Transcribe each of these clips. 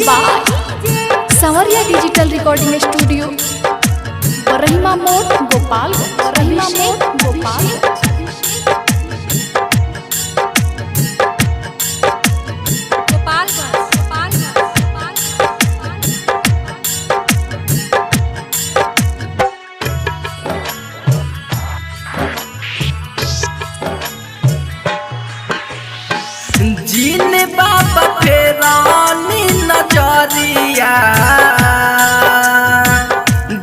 By Sanwariya digital recording studio Barhima मोड़ Gopal. Gene बाबा फेरानी नजरिया,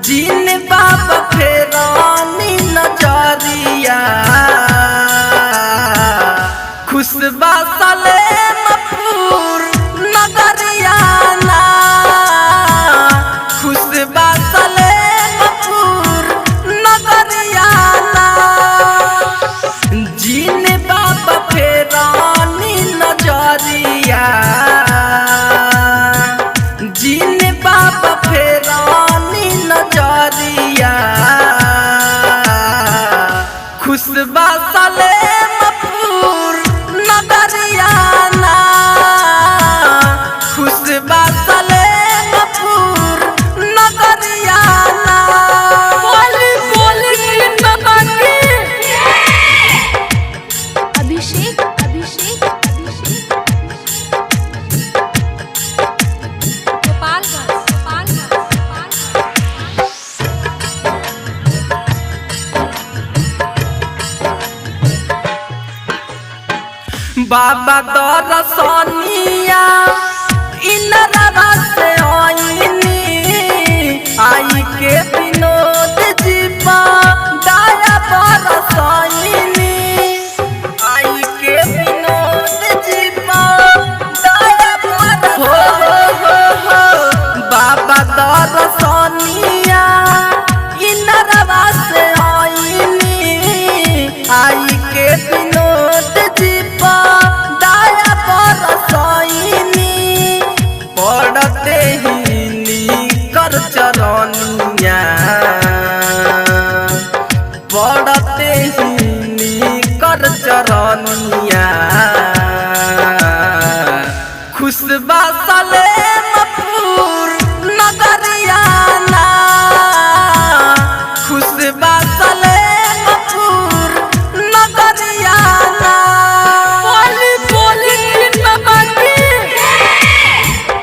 जीन बाबा फेरानी नजरिया, खुशबा सलेमपुर नगरिया ना, खुशबा सलेमपुर नगरिया ना, जीन बाबा फेरानी नजरिया, जीन बाबा फेरानी नजरिया, खुशबा सलेमपुर नगरिया ना, खुशबा सलेमपुर नगरिया ना। अभिषेक बाबा दरसनिया इनरवा से आईनी, आई के विनोद जीवा दया बरसाईनी, आई के विनोद जीवा दया हो बाबा दरसनिया इनरवा से आईनी, आई के विनोद जीवा दया बरसाईनी, पड़ते ही नीकर चरनिया, पड़ते ही नीकर चरनिया, खुशबा सलेमपुर नगरिया ना, खुशबा सलेमपुर नगरिया ना।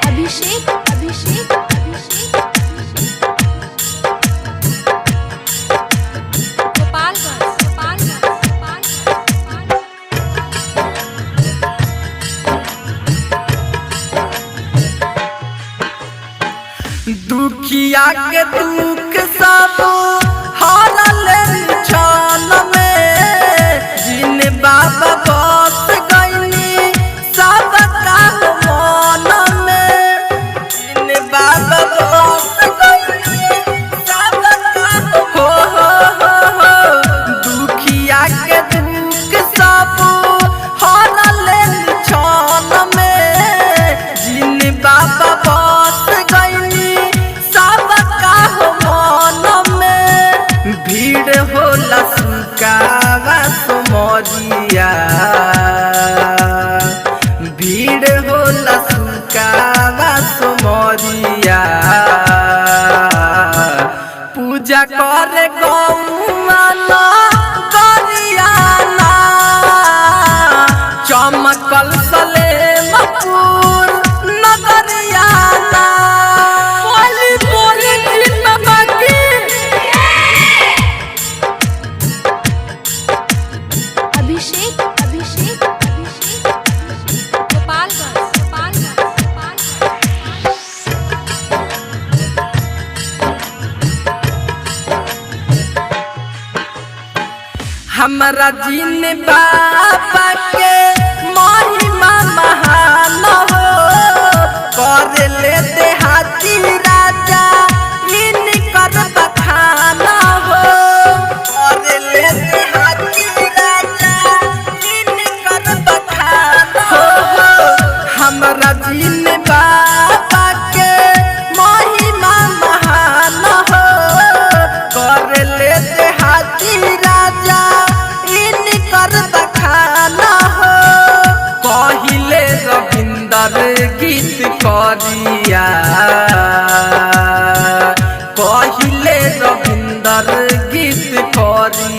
अभिषेक दुखिया के दुख सब हारल छान में, जिन बाबा बस गईनी सब का मन में, जिन बाबा बस गईनी सब का हो दुखिया के दुख सब हारल छान में, जिन बाबा बस गईनी सब का मन में, भीड़ होला सुकावा सुमरिया, भीड़ होला सुकावा सुमरिया, पूजा करे गौआ ना गरिया ना, चमकल सलेमपुर नगरिया ना। अभिषेक हमरा जिन बाबा के महिमा महान हो, कर ले देहाती राजा इनकर बखान हो, कर ले देहाती राजा इनकर बखान हो, हमरा जिन बाबा के महिमा महान हो, कर ले देहाती राजा इनकर बखान हो, कहिले रविंदर गीत करिया कहिले रविंदर गीत करिया।